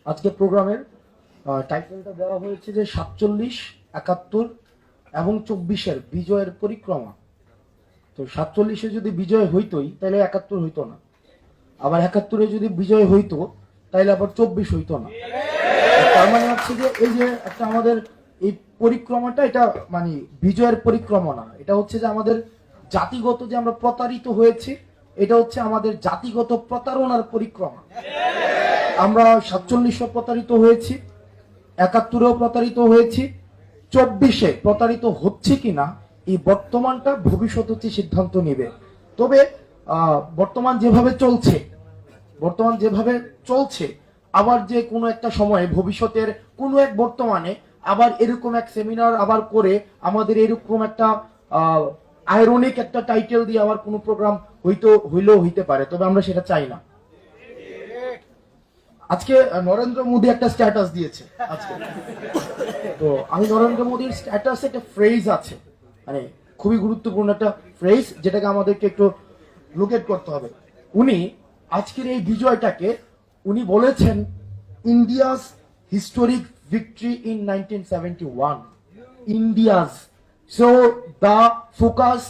আজকে প্রোগ্রামের টাইটেলটা দেওয়া হয়েছে যে 47, 71 এবং 24-এর বিজয়ের পরিক্রমা। তো 47-এ যদি বিজয় হইতোই তাহলে 71 হইতো না, আবার 71-এ যদি বিজয় হইতো তাহলে আবার 24 হইতো না। তার মানে হচ্ছে যে এই যে একটা আমাদের এই পরিক্রমাটা, এটা মানে বিজয়ের পরিক্রমা না, এটা হচ্ছে যে আমাদের জাতিগত যে আমরা প্রতারিত হয়েছি, এটা হচ্ছে আমাদের জাতিগত প্রতারণার পরিক্রমা। আমরা 47-এ প্রতারিত হয়েছি, 71-এও প্রতারিত হয়েছি, 24-এ প্রতারিত হচ্ছে কিনা এই বর্তমানটা ভবিষ্যৎ হচ্ছে সিদ্ধান্ত নেবে। তবে বর্তমান যেভাবে চলছে আবার যে কোনো একটা সময়ে ভবিষ্যতের কোনো এক বর্তমানে আবার এরকম এক সেমিনার আবার করে আমাদের এরকম একটা আইরনিক একটা টাইটেল দিয়ে আবার কোনো প্রোগ্রাম হইলেও হইতে পারে, তবে আমরা সেটা চাই না। আজকে নরেন্দ্র মোদী একটা স্ট্যাটাস দিয়েছে আজকে, তো আমি নরেন্দ্র মোদীর স্ট্যাটাসে একটা ফ্রেজ আছে, মানে খুবই গুরুত্বপূর্ণ একটা ফ্রেজ, যেটাকে আমাদেরকে একটু লোকেট করতে হবে। উনি আজকের এই বিজয়টাকে উনি বলেছেন India's historic victory in 1971। India's, so the focus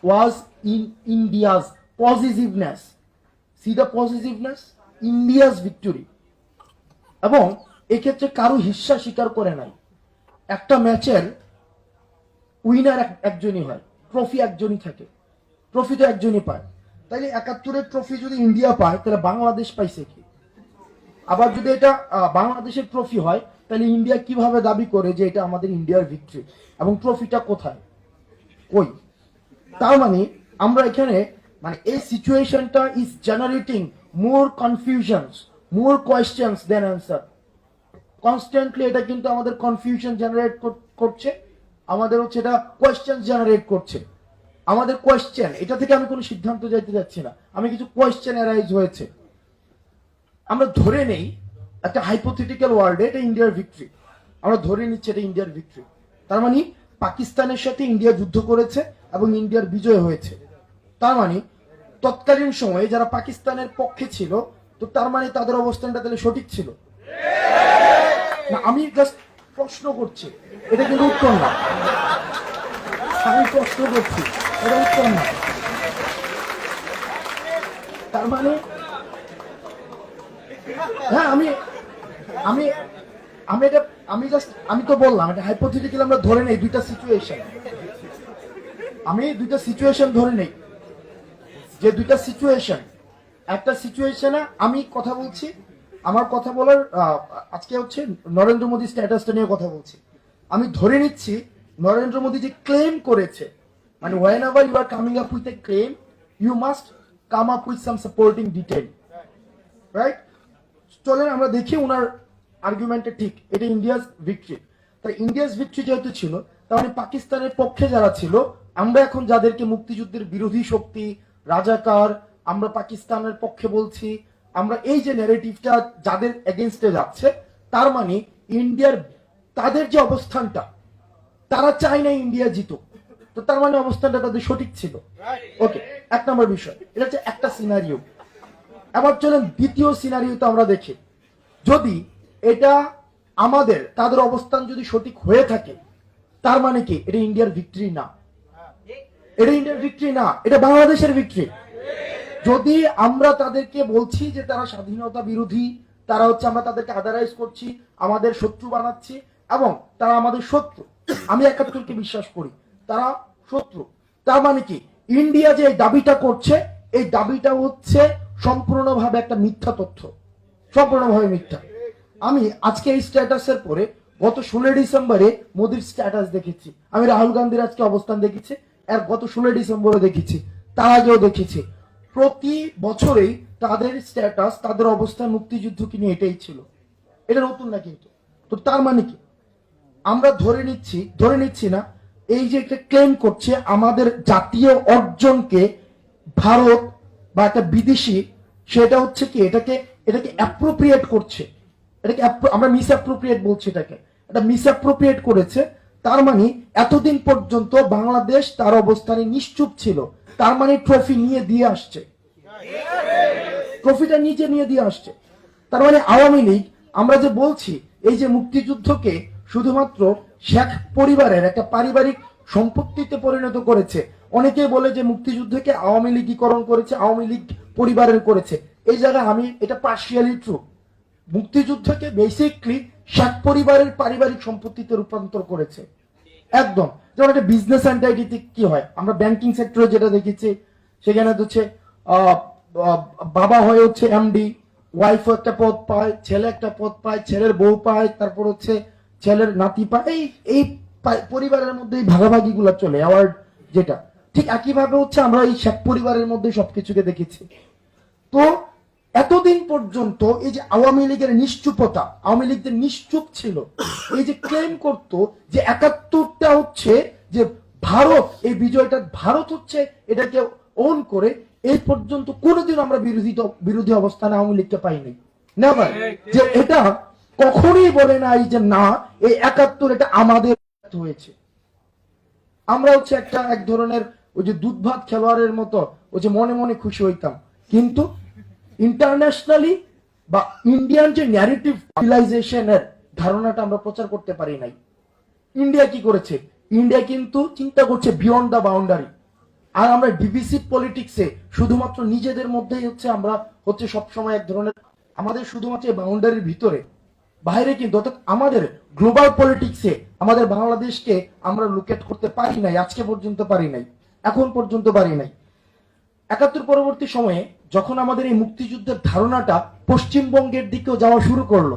was in India's positiveness. C the positiveness, India's victory. এবং এক্ষেত্রে কারো হিস্সা স্বীকার করে নাই। একটা ম্যাচের উইনার একজনই হয়, ট্রফি একজনই থাকে, ট্রফি তো একজনই পায়। তাইলে 71-এর ট্রফি যদি ইন্ডিয়া পায় তাহলে বাংলাদেশ পাইছে কি? আবার যদি এটা বাংলাদেশের ট্রফি হয় তাহলে ইন্ডিয়া কিভাবে দাবি করে যে এটা আমাদের ইন্ডিয়ার ভিক্টরি, এবং ট্রফিটা কোথায়, কই? তার মানে আমরা এখানে মানে এই সিচুয়েশনটা is generating more confusions, more questions then answer. Constantly এটা কিন্তু আমাদের কনফিউশন জেনারেট করছে, আমাদের হচ্ছে এটা কোয়েশ্চেন জেনারেট করছে। আমাদের কোয়েশ্চেন, এটা থেকে আমি কোনো সিদ্ধান্ত যাইতে যাচ্ছি না, আমি কিছু কোয়েশ্চেন অ্যারাইজ হয়েছে। আমরা ধরে নেই একটা হাইপোথেটিক্যাল ওয়ার্ল্ডে এটা ইন্ডিয়ার ভিক্টরি, আমরা ধরে নিচ্ছি এটা ইন্ডিয়ার ভিক্টরি। তার মানে পাকিস্তানের সাথে ইন্ডিয়া যুদ্ধ করেছে এবং ইন্ডিয়ার বিজয় হয়েছে। তার মানে তৎকালীন সময়ে যারা পাকিস্তানের পক্ষে ছিল, তো তার মানে তাদের অবস্থানটা তাহলে সঠিক ছিল না? আমি জাস্ট প্রশ্ন করছি, এটা কিন্তু উত্তর না। আমি প্রশ্ন করছি, এটা উত্তর না। তার মানে হ্যাঁ, আমি তো বললাম এটা হাইপোথেটিক্যাল, আমরা ধরে নেই দুইটা সিচুয়েশন। আমি দুইটা সিচুয়েশন ধরে নেই, যে দুইটা সিচুয়েশন, একটা সিচুয়েশনে আমি কথা বলছি, আমার কথা বলার আজকে হচ্ছে নরেন্দ্র মোদী স্ট্যাটাসটা নিয়ে কথা বলছি। আমি ধরে নিচ্ছি নরেন্দ্র মোদী যে ক্লেম করেছে, মানে whenever you are coming up with a claim you must come up with some supporting detail, right? চলেন আমরা দেখি ওনার আর্গুমেন্টে ঠিক এটা ইন্ডিয়াস ভিক্টরি। তাই ইন্ডিয়াস ভিক্টরি যেহেতু ছিল, তার মানে পাকিস্তানের পক্ষে যারা ছিল, আমরা এখন যাদেরকে মুক্তিযুদ্ধের বিরোধী শক্তি, রাজাকার, আমরা পাকিস্তানের পক্ষে বলছি, আমরা এই যে ন্যারেটিভটা যাদের এগেইনস্টে যাচ্ছে, তার মানে ইন্ডিয়ার তাদের যে অবস্থানটা, তারা চায় না ইন্ডিয়া জিতুক, তো তার মানে অবস্থানটা তাদের সঠিক ছিল। ওকে, এক নম্বর বিষয়, এটা হচ্ছে একটা সিনারিও। এবার চলেন দ্বিতীয় সিনারিওতে আমরা দেখি, যদি এটা আমাদের তাদের অবস্থান যদি সঠিক হয়ে থাকে, তার মানে কি এটা ইন্ডিয়ার ভিক্টরি না, এটা ইন্ডিয়ার ভিক্টরি না, এটা বাংলাদেশের ভিক্টরি। যদি আমরা তাদেরকে বলছি যে তারা স্বাধীনতা বিরোধী, তারা হচ্ছে আমরা তাদেরকে আদারাইজ করছি, আমাদের শত্রু বানাচ্ছি, এবং তারা আমাদের শত্রু, আমি 71-কে বিশ্বাস করি তারা শত্রু, তার মানে কি ইন্ডিয়া যে দাবিটা করছে, এই দাবিটা হচ্ছে সম্পূর্ণভাবে একটা মিথ্যা তথ্য, সম্পূর্ণভাবে মিথ্যা। আমি আজকে এই স্ট্যাটাসের পরে গত 16 ডিসেম্বরে মোদির স্ট্যাটাস দেখেছি, আমি রাহুল গান্ধীর আজকে অবস্থান দেখেছি, আর গত 16 ডিসেম্বরে দেখেছি, তার আগেও দেখেছি। প্রতি বছরেই তাদের স্ট্যাটাস, তাদের অবস্থান মুক্তিযুদ্ধকে নিয়ে এটাই ছিল, এটা নতুন না কিন্তু। তো তার মানে কি আমরা ধরে নিচ্ছি না, এই যে একটা ক্লেম করছে আমাদের জাতীয় অর্জনকে ভারত বা একটা বিদেশি, সেটা হচ্ছে কি এটাকে অ্যাপ্রোপ্রিয়েট করছে, এটাকে আমরা মিস অ্যাপ্রোপ্রিয়েট বলছি, এটাকে এটা মিস অ্যাপ্রোপ্রিয়েট করেছে। তার মানে এতদিন পর্যন্ত বাংলাদেশ তার অবস্থানে নিশ্চুপ ছিল, তার মানে ট্রফি নিয়ে দিয়ে আসছে, ট্রফিটা নিচে নিয়ে দিয়ে আসছে। তার মানে আওয়ামী লীগ আমরা যে বলছি এই যে মুক্তিযুদ্ধকে শুধুমাত্র শেখ পরিবারের একটা পারিবারিক সম্পত্তিতে পরিণত করেছে, অনেকে বলে যে মুক্তিযুদ্ধকে আওয়ামী লীগীকরণ করেছে, আওয়ামী লীগ পরিবারের করেছে। এই জায়গায় আমি এটা পার্শিয়ালি ট্রু। মুক্তিযুদ্ধকে বেসিকলি শেখ পরিবারের পারিবারিক সম্পত্তিতে রূপান্তর করেছে একদম। যেমন একটা বিজনেস এন্টাইটিতে কি হয়, আমরা ব্যাংকিং সেক্টরে যেটা দেখেছি, সেখানে হচ্ছে বাবা হয়ে হচ্ছে এমডি, ওয়াইফ একটা পদ পায়, ছেলে একটা পদ পায়, ছেলের বউ পায়, তারপর হচ্ছে ছেলের নাতি পায়। এই পরিবারের মধ্যে ভাগাভাগি গুলা চলে, অ্যাওয়ার্ড যেটা। ঠিক একইভাবে হচ্ছে আমরা এই শেখ পরিবারের মধ্যে সবকিছুকে দেখেছি। তো এতদিন পর্যন্ত এই যে আওয়ামী লীগের নিশ্চুপতা, আওয়ামী লীগদের নিশ্চুপ ছিল, এই যে ক্লেম করত যে ৭১টা হচ্ছে যে ভারত, এই বিজয়টা ভারত হচ্ছে এটাকে ওন করে, এই পর্যন্ত কোনোদিন আমরা বিরোধী অবস্থানে আওয়ামী লীগকে পাইনি। নেভার। যে এটা কখনোই বলে নাই যে না এই ৭১ এটা আমাদের হয়েছে। আমরা হচ্ছে এক ধরনের ওই যে দুধ ভাত খেলোয়াড়ের মতো ওই যে মনে মনে খুশি হইতাম, কিন্তু ইন্টারন্যাশনালি বা ইন্ডিয়ান যে ন্যারেটিভ সিভিলাইজেশনের ধারণাটা আমরা প্রচার করতে পারি নাই। ইন্ডিয়া কি করেছে? ইন্ডিয়া কিন্তু চিন্তা করছে বিয়ন্ড দ্য বাউন্ডারি। আর আমরা ডিভিসিভ পলিটিক্সে শুধুমাত্র নিজেদের মধ্যেই হচ্ছে আমরা হচ্ছে সবসময় এক ধরনের, আমাদের শুধুমাত্র বাউন্ডারির ভিতরে, বাইরে কিন্তু অর্থাৎ আমাদের গ্লোবাল পলিটিক্সে আমাদের বাংলাদেশকে আমরা লোকেট করতে পারি নাই, আজকে পর্যন্ত পারি নাই, এখন পর্যন্ত পারি নাই। ৭১ পরবর্তী সময়ে যখন আমাদের এই মুক্তিযুদ্ধের ধারণাটা পশ্চিমবঙ্গের দিকেও যাওয়া শুরু করলো,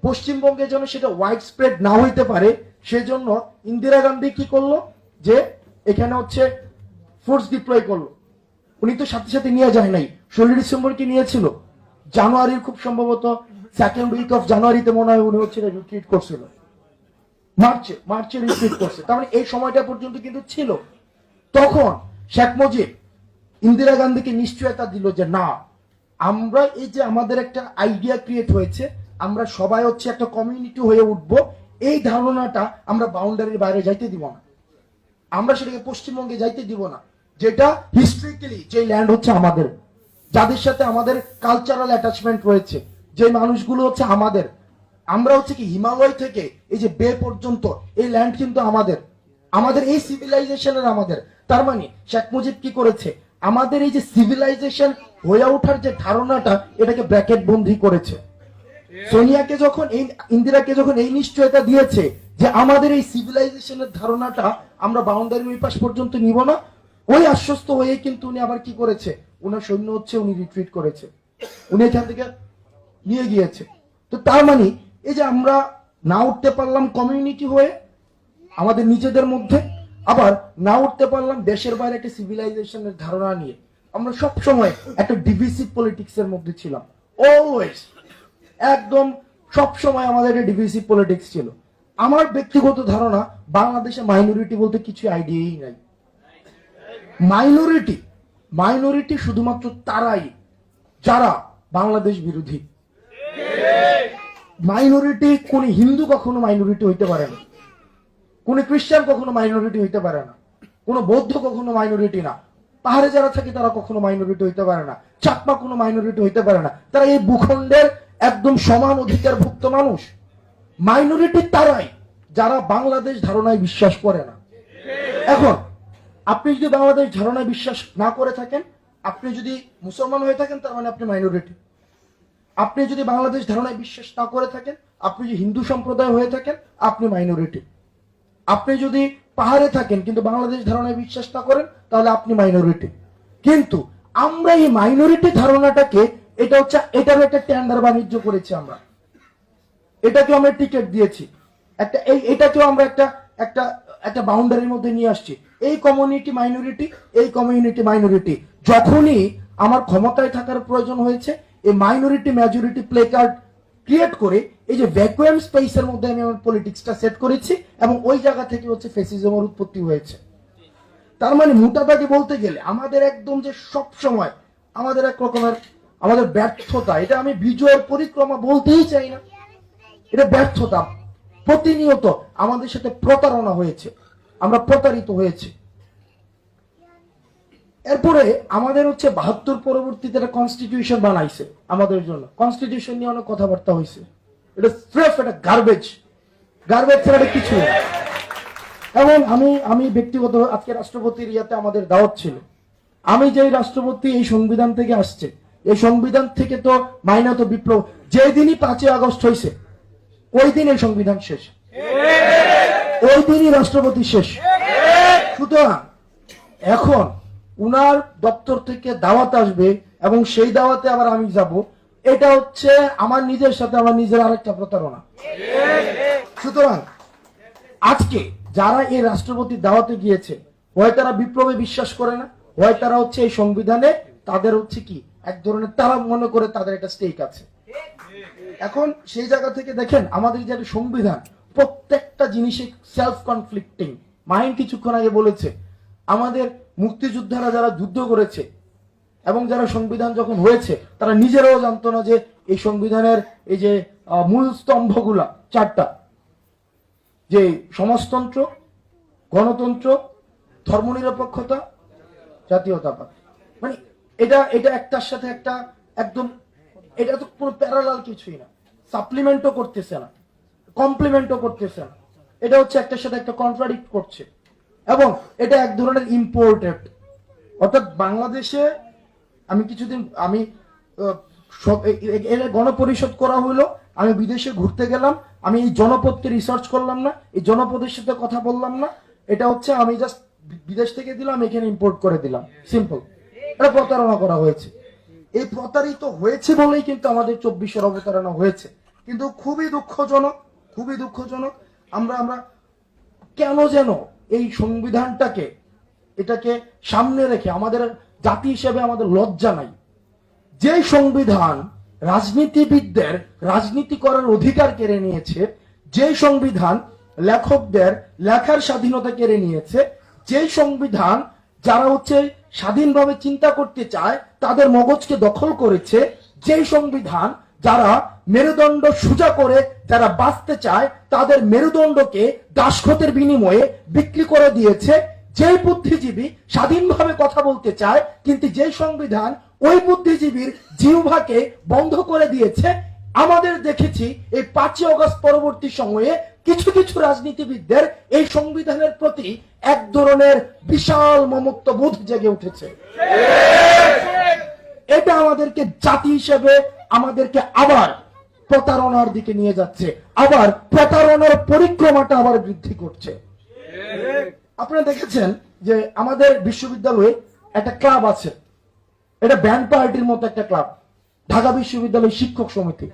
পশ্চিমবঙ্গে যেন সেটা ওয়াইড স্প্রেড না হইতে পারে, সেজন্য ইন্দিরা গান্ধী কি করলো, যে এখানে হচ্ছে ফোর্স ডিপ্লয় করলো। উনি তো সাথে সাথে নিয়ে যায় নাই, ১৬ ডিসেম্বর কি নিয়েছিল, জানুয়ারির খুব সম্ভবত সেকেন্ড উইক অফ জানুয়ারিতে মনে হয় উনি হচ্ছে রিট্রিট করছিল, মার্চে রিট্রিট করছে। তার মানে এই সময়টা পর্যন্ত কিন্তু ছিল। তখন শেখ মুজিব ইন্দিরা গান্ধীকে নিশ্চয়তা দিল যে না, আমরা এই যে আমাদের একটা আইডিয়া ক্রিয়েট হয়েছে, আমরা সবাই হচ্ছে একটা কমিউনিটি হয়ে উঠব, এই ধারণাটা আমরা বাউন্ডারির বাইরে যাইতে দিব না, আমরা সেটাকে পশ্চিমবঙ্গে যাইতে দিব না, যেটা হিস্ট্রিক্যালি যে ল্যান্ড হচ্ছে আমাদের, যাদের সাথে আমাদের কালচারাল অ্যাটাচমেন্ট রয়েছে, যে মানুষগুলো হচ্ছে আমাদের, আমরা হচ্ছে কি হিমালয় থেকে এই যে বে পর্যন্ত এই ল্যান্ড কিন্তু আমাদের, আমাদের এই সিভিলাইজেশনের আমাদের। তার মানে শেখ মুজিব কি করেছে, আমাদের এই যে সিভিলাইজেশন হয়ে ওঠার যে ধারণাটা, এটাকে ব্র্যাকেট বন্দি করেছে। সোনিয়াকে যখন ইন্দিরাকে যখন এই নিশ্চয়তা দিয়েছে যে আমাদের এই সিভিলাইজেশনের ধারণাটা আমরা বাউন্ডারি ওই পাশ পর্যন্ত নিব না, ওই আশ্বস্ত হয়ে কিন্তু উনি আবার কি করেছে, উনার সৈন্য হচ্ছে উনি রিট্রিট করেছে, উনি এখান থেকে নিয়ে গিয়েছে। তো তার মানে এই যে আমরা না উঠতে পারলাম কমিউনিটি হয়ে আমাদের নিজেদের মধ্যে, আবার না উঠতে পারলাম দেশের বাইরে একটা সিভিলাইজেশনের ধারণা নিয়ে, আমরা সব সময় একটা ডিভিসিভ পলিটিক্স এর মধ্যে ছিলাম, অলওয়েজ, একদম সব সময় আমাদের একটা ডিভিসিভ পলিটিক্স ছিল। আমার ব্যক্তিগত ধারণা, বাংলাদেশে মাইনরিটি বলতে কিছু আইডিয়াই নাই। মাইনরিটি শুধুমাত্র তারাই যারা বাংলাদেশ বিরোধী। মাইনরিটি কোন হিন্দু কখনো মাইনরিটি হইতে পারে না, কোন খ্রিস্টান কখনো মাইনরিটি হইতে পারে না, কোন বৌদ্ধ কখনো মাইনরিটি না, পাহাড়ে যারা থাকে তারা কখনো মাইনরিটি হইতে পারে না, চাকমা কোনো মাইনরিটি হইতে পারে না। তারা এই ভূখণ্ডের একদম সমান অধিকারভুক্ত মানুষ। মাইনরিটি তারাই যারা বাংলাদেশ ধারণায় বিশ্বাস করে না। এখন আপনি যদি বাংলাদেশ ধারণায় বিশ্বাস না করে থাকেন, আপনি যদি মুসলমান হয়ে থাকেন, তার মানে আপনি মাইনরিটি। আপনি যদি বাংলাদেশ ধারণায় বিশ্বাস না করে থাকেন, আপনি যদি হিন্দু সম্প্রদায় হয়ে থাকেন, আপনি মাইনরিটি। আপনি যদি পাহাড়ে থাকেন কিন্তু বাংলাদেশ ধারণায় বিশ্বাস না করেন, তাহলে আপনি মাইনরিটি। কিন্তু আমরা এই মাইনরিটি ধারণাটাকে এটার একটা টেন্ডার বাণিজ্য করেছি, আমরা এটাকে আমরা টিকিট দিয়েছি, এটাকেও আমরা একটা বাউন্ডারির মধ্যে নিয়ে আসছি। এই কমিউনিটি মাইনরিটি, এই কমিউনিটি মাইনরিটি। যখনই আমার ক্ষমতায় থাকার প্রয়োজন হয়েছে, এই minority majority play card create করে এই যে ভ্যাকুয়াম স্পেসের মধ্যে আমি আমার পলিটিক্সটা সেট করেছি, এবং ওই জায়গা থেকে হচ্ছে ফ্যাসিজমের উৎপত্তি হয়েছে। তার মানে মোটাদাটি বলতে গেলে আমাদের একদম যে সব সময় আমাদের এক রকমের আমাদের ব্যর্থতা, এটা আমি বিজয়ের পরিক্রমা বলতেই চাই না, এটা ব্যর্থতা। প্রতিনিয়ত আমাদের সাথে প্রতারণা হয়েছে, আমরা প্রতারিত হয়েছে। এরপরে আমাদের হচ্ছে ৭২ পরবর্তীতে একটা কনস্টিটিউশন বানাইছে আমাদের জন্য, কনস্টিটিউশন নিয়ে অনেক কথাবার্তা হয়েছে। এটা স্রেফ এটা গার্বেজ ছাড়া এটা কিছু না। এবং আমি ব্যক্তিগত আজকে রাষ্ট্রপতির ইয়াতে আমাদের দাওয়াত ছিল, আমি যে রাষ্ট্রপতি এই সংবিধান থেকে আসছে, এই সংবিধান থেকে তো মাইনাত বিপ্লব যেদিনই 5ই আগস্ট হয়েছে ওই দিন এই সংবিধান শেষ, ওই দিনই রাষ্ট্রপতি শেষ। সুতরাং এখন উনার দপ্তর থেকে দাওয়াত আসবে এবং সেই দাওয়াতে আবার আমি যাব, এটা হচ্ছে আমার নিজের সাথে আমার নিজের আরেকটা প্রতারণা। সুতরাং আজকে যারা এই রাষ্ট্রপতির দাওয়াতে গিয়েছে, হয় তারা বিপ্লবে বিশ্বাস করে না, হয় তারা হচ্ছে এই সংবিধানে তাদের হচ্ছে কি এক ধরনের তারা মনে করে তাদের একটা স্টেক আছে। এখন সেই জায়গা থেকে দেখেন আমাদের যে সংবিধান প্রত্যেকটা জিনিসে সেলফ কনফ্লিক্টিং। মাহিন কিছুক্ষণ আগে বলেছে আমাদের মুক্তিযোদ্ধারা যারা যুদ্ধ করেছে এবং যারা সংবিধান যখন হয়েছে তারা নিজেরাও জানতো না যে এই সংবিধানের এই যে মূল স্তম্ভগুলা 4টা, যে সমাজতন্ত্র, গণতন্ত্র, ধর্মনিরপেক্ষতা, জাতীয়তাবাদ, মানে এটা একটার সাথে একটা একদম, এটা তো কোনো প্যারালাল কিছুই না, সাপ্লিমেন্টও করতেছে না, কমপ্লিমেন্টও করতেছে না, এটা হচ্ছে একটার সাথে একটা কন্ট্রাডিক্ট করছে এবং এটা এক ধরনের ইম্পোর্টেড। অর্থাৎ বাংলাদেশে আমি কিছুদিন গণপরিষদ করা হলো, আমি বিদেশে ঘুরতে গেলাম, আমি এই জনপদকে রিসার্চ করলাম না, এই জনপদের সাথে কথা বললাম না, এটা হচ্ছে আমি জাস্ট বিদেশ থেকে দিলাম এখানে ইম্পোর্ট করে দিলাম, সিম্পল। এটা প্রতারণা করা হয়েছে। এই প্রতারিত হয়েছে বলেই কিন্তু আমাদের 24-এর অবতারণা হয়েছে। কিন্তু খুবই দুঃখজনক আমরা কেন যেন এই সংবিধানটাকে এটাকে সামনে রেখে আমাদের জাতি হিসেবে আমাদের লজ্জা নাই। যে সংবিধান রাজনীতিবিদদের রাজনীতি করার অধিকার কেড়ে নিয়েছে, যে সংবিধান লেখকদের লেখার স্বাধীনতা কেড়ে নিয়েছে, যে সংবিধান যারা হচ্ছে স্বাধীনভাবে চিন্তা করতে চায় তাদের মগজকে দখল করেছে, যে সংবিধান যারা মেরুদণ্ড সোজা করে যারা বাঁচতে চায় তাদের মেরুদণ্ডকে দাসখতের বিনিময়ে বিক্রি করে দিয়েছে, যেই বুদ্ধিজীবী স্বাধীনভাবে কথা বলতে চায় কিন্তু যে সংবিধান ওই বুদ্ধিজীবীর জিহ্বাকে বন্ধ করে দিয়েছে। আমাদের দেখেছি এই 5ই আগস্ট পরবর্তী সময়ে কিছু কিছু রাজনীতিবিদদের এই সংবিধানের প্রতি এক ধরনের বিশাল মমত্ববোধ জেগে উঠেছে। এটা আমাদেরকে জাতি হিসেবে আমাদেরকে আবার প্রতারণার দিকে নিয়ে যাচ্ছে, আবার প্রতারণার পরিক্রমাটা আবার বৃদ্ধি করছে। আপনারা দেখেছেন যে আমাদের বিশ্ববিদ্যালয়ে একটা ক্লাব আছে, এটা ব্যান্ড পার্টির মতো একটা ক্লাব, ঢাকা বিশ্ববিদ্যালয় শিক্ষক সমিতি।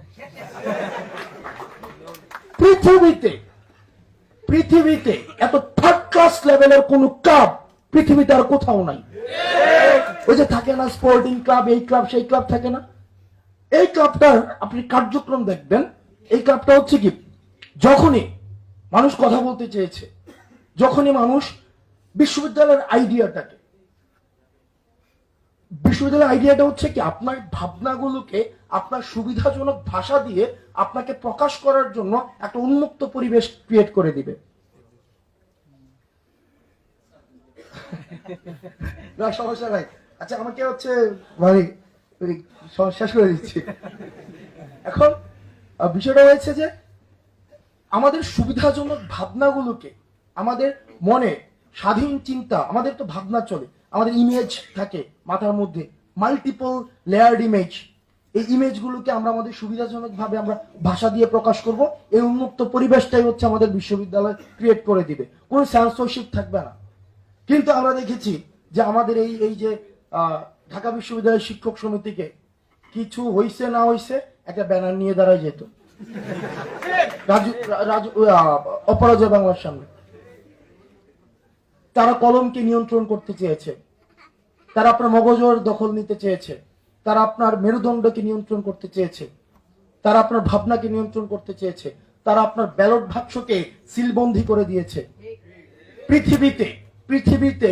পৃথিবীতে এত থার্ড ক্লাস লেভেলের কোন ক্লাব পৃথিবীতে আর কোথাও নাই। ওই যে থাকে না স্পোর্টিং ক্লাব, এই ক্লাব সেই ক্লাব থাকে না, এই ক্লাবটার আপনি কার্যক্রম দেখবেন। এই ক্লাবটা হচ্ছে কি, যখনই মানুষ কথা বলতে চেয়েছে, যখনই মানুষ বিশ্ববিদ্যালয়ের আইডিয়াটা হচ্ছে কি আপনার ভাবনাগুলোকে আপনার সুবিধাজনক ভাষা দিয়ে আপনাকে প্রকাশ করার জন্য একটা উন্মুক্ত পরিবেশ ক্রিয়েট করে দিবে। না সমস্যা নাই, আচ্ছা আমাকে হচ্ছে মানে শেষ করে দিচ্ছি। এখন বিষয়টা হয়েছে যে আমাদের সুবিধাজনক ভাবনাগুলোকে, আমাদের মনে স্বাধীন চিন্তা, আমাদের তো ভাবনা চলে, আমাদের ইমেজ থাকে মাথার মধ্যে, মাল্টিপল লেয়ার্ড ইমেজ, এই ইমেজগুলোকে আমরা আমাদের সুবিধাজনক ভাবে আমরা ভাষা দিয়ে প্রকাশ করব। এই উন্মুক্ত পরিবেশটাই হচ্ছে আমাদের বিশ্ববিদ্যালয় ক্রিয়েট করে দিবে, কোনো সেন্সরশিপ থাকবে না। কিন্তু আমরা দেখেছি যে আমাদের এই যে ঢাকা বিশ্ববিদ্যালয়ের শিক্ষক সমিতিকে কিছু হইছে না হইছে একটা ব্যানার নিয়ে দাঁড়ায় যেত অপরাজয় বাংলার সামনে। তারা কলমকে নিয়ন্ত্রণ করতে চেয়েছে, তারা আপনার মগজের দখল নিতে চেয়েছে, তারা আপনার মেরুদণ্ডকে নিয়ন্ত্রণ করতে চেয়েছে, তারা আপনার ভাবনাকে নিয়ন্ত্রণ করতে চেয়েছে, তারা আপনার ব্যালট বাক্সকে সিলবন্দি করে দিয়েছে। পৃথিবীতে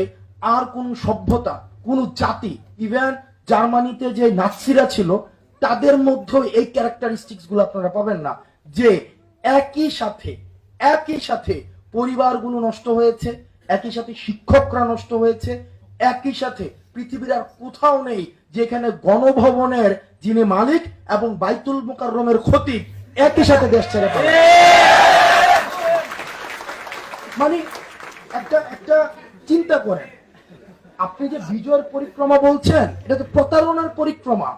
আর কোন সভ্যতা, কোন জাতি, ইভেন জার্মানিতে যে নাৎসিরা ছিল তাদের মধ্যে এই ক্যারেক্টারিস্টিক্স গুলো আপনারা পাবেন না, যে একই সাথে পরিবারগুলো নষ্ট হয়েছে, একই সাথে শিক্ষকরা নষ্ট হয়েছে, একই সাথে পৃথিবীর আর কোথাও নেই যেখানে গণভবনের যিনি মালিক এবং বাইতুল মুকাররমের খতিব একই সাথে দেশ ছেড়ে পালায়। মানে একটা একটা চিন্তা করেন, আপনি যে বিজয়ের পরিক্রমা বলছেন, এটা তো প্রতারণার পরিক্রমা।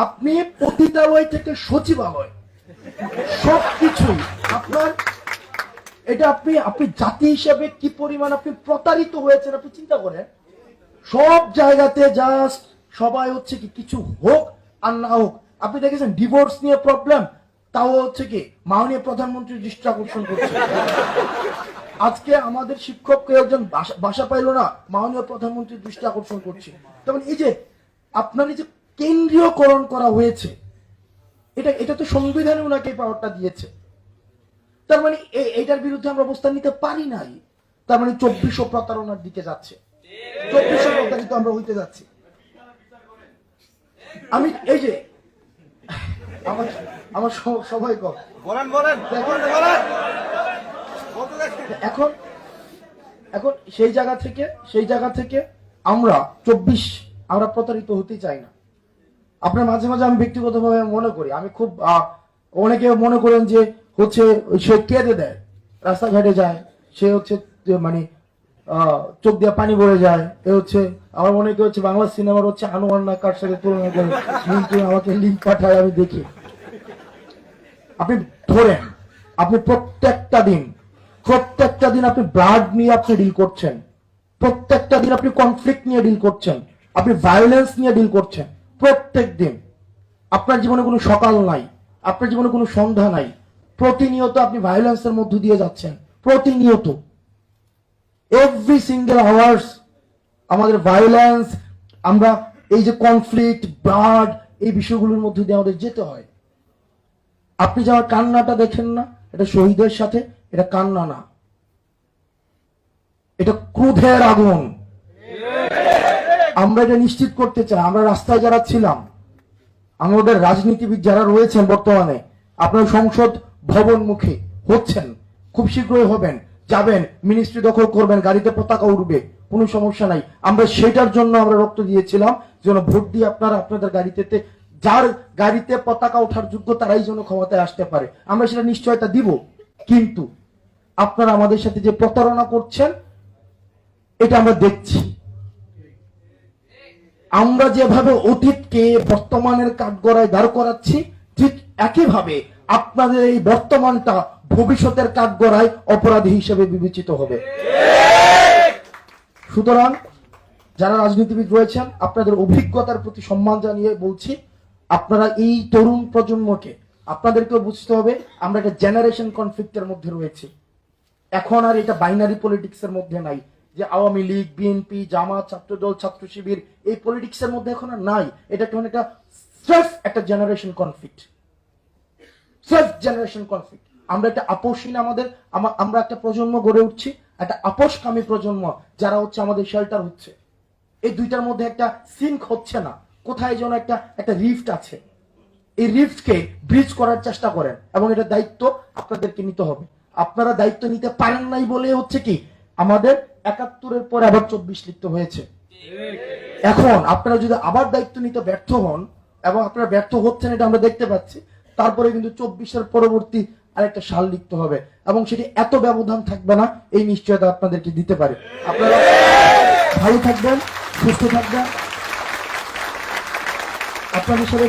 আপনি পতিতালয় থেকে সচিবালয় সবকিছুই আপনার, এটা আপনি আপনি জাতি হিসেবে কি পরিমাণ আপনি প্রতারিত হয়েছেন আপনি চিন্তা করেন। সব জায়গাতে জাস্ট সবাই হচ্ছে কি কিছু হোক আর না হোক। আপনি দেখেছেন ডিভোর্স নিয়ে প্রবলেম, তাও হচ্ছে কি মাননীয় প্রধানমন্ত্রীর দৃষ্টি আকর্ষণ করছে। আজকে আমাদের শিক্ষককে একজন বাসা পাইল না, মাননীয় প্রধানমন্ত্রীর দৃষ্টি আকর্ষণ করছে। তেমন এই যে আপনার এই যে কেন্দ্রীয়করণ করা হয়েছে, এটা তো সংবিধানে ওনাকে এই পাওয়ারটা দিয়েছে। তার মানে এইটার বিরুদ্ধে আমরা অবস্থান নিতে পারি নাই। তার মানে 2400 প্রতারণার দিকে যাচ্ছে, 2400 প্রতারিত আমরা হইতে যাচ্ছি। আমি এই যে আমার সবাই এখন এখন সেই জায়গা থেকে আমরা প্রতারিত হতে চাই না। আপনার মাঝে মাঝে আমি ব্যক্তিগতভাবে মনে করি, আমি খুব অনেকে মনে করেন যে হচ্ছে সে কেঁদে দেয়, রাস্তাঘাটে যায়, সে হচ্ছে মানে চোখ দিয়ে পানি পড়ে যায়। এ হচ্ছে আমার মনে হচ্ছে বাংলা সিনেমার হচ্ছে আনোয়ার না কার সাথে তুলনা করে কিন্তু আমাকে লিঙ্ক পাঠায়, আমি দেখি। আপনি ধরেন, আপনি প্রত্যেকটা দিন আপনি ব্লাড নিয়ে আপনি ডিল করছেন, প্রত্যেকটা দিন আপনি কনফ্লিক্ট নিয়ে ডিল করছেন, আপনি ভায়োলেন্স নিয়ে ডিল করছেন প্রত্যেক দিন। আপনার জীবনে কোনো সকাল নাই, আপনার জীবনে কোনো সন্ধ্যা নাই, প্রতিনিয়ত আপনি ভায়োলেন্সের মধ্য দিয়ে যাচ্ছেন, প্রতিনিয়ত এভরি সিঙ্গেল আওয়ার্স আমাদের ভায়োলেন্স, আমরা এই যে কনফ্লিক্ট, ব্লাড, এই বিষয়গুলোর মধ্যে দিয়ে আমাদের যেতে হয়। আপনি যে আমার কান্নাটা দেখেন না, এটা শহীদের সাথে, এটা কান্না না, এটা ক্রোধের আগুন। আমরা এটা নিশ্চিত করতে চাই, আমরা রাস্তায় যারা ছিলাম, আমাদের রাজনীতিবিদ যারা রয়েছেন বর্তমানে, আপনার সংসদ ভবন মুখে হচ্ছেন, খুব শীঘ্রই হবেন, যাবেন, মিনিস্ট্রি দখল করবেন, গাড়িতে পতাকা উঠবে, কোনো সমস্যা নাই। আমরা সেটার জন্য আমরা রক্ত দিয়েছিলাম, যেন ভোট দিয়ে আপনারা আপনাদের গাড়িতে, যার গাড়িতে পতাকা ওঠার যোগ্য তারাই যেন ক্ষমতায় আসতে পারে, আমরা সেটা নিশ্চয়তা দিব। কিন্তু আপনারা আমাদের সাথে যে প্রতারণা করছেন, এটা আমরা দেখছি। আমরা যেভাবে অতীতকে বর্তমানের কাঠগড়ায় দাঁড় করাচ্ছি, ঠিক একইভাবে আপনাদের এই বর্তমানটা ভবিষ্যতের কাঠগড়ায় অপরাধী হিসেবে বিবেচিত হবে। সুতরাং যারা রাজনীতিবিদ রয়েছেন, আপনাদের অভিজ্ঞতার প্রতি সম্মান জানিয়ে বলছি, আপনারা এই তরুণ প্রজন্মকে, আপনাদেরকেও বুঝতে হবে আমরা একটা জেনারেশন কনফ্লিক্টের মধ্যে রয়েছি। এখন আর এটা বাইনারি পলিটিক্সের মধ্যে নাই যে আওয়ামী লীগ, বিএনপি, জামাত, ছাত্রদল, ছাত্র শিবির, এই পলিটিক্সের মধ্যে এখন আর নাই। এটা কেমন একটা স্রেফ একটা জেনারেশন কনফ্লিক্ট, স্রেফ জেনারেশন কনফ্লিক্ট। আমরা একটা আপোষহীন, আমরা একটা প্রজন্ম গড়ে উঠছি, একটা আপোষকামী প্রজন্ম, যারা হচ্ছে আমাদের শেল্টার হচ্ছে। এই দুইটার মধ্যে একটা সিঙ্ক হচ্ছে না, কোথায় যেন একটা রিফট আছে। এই রিফটকে ব্রিজ করার চেষ্টা করেন, এবং এটা দায়িত্ব আপনাদেরকে নিতে হবে। আপনারা দায়িত্ব নিতে পারেন নাই বলে হচ্ছে কি আমাদের ৭১-এর পরে আবার ২৪ লিখতে হয়েছে। এখন আপনারা যদি আবার দায়িত্ব নিতে ব্যর্থ হন, এবং আপনারা ব্যর্থ হচ্ছেন এটা আমরা দেখতে পাচ্ছি, তারপরে কিন্তু ২৪-এর পরবর্তী আরেকটা সাল লিখতে হবে, এবং সেটি এত ব্যবধান থাকবে না, এই নিশ্চয়তা আপনাদেরকে দিতে পারে। আপনারা ভালো থাকবেন, সুস্থ থাকবেন। আপনাদের সাথে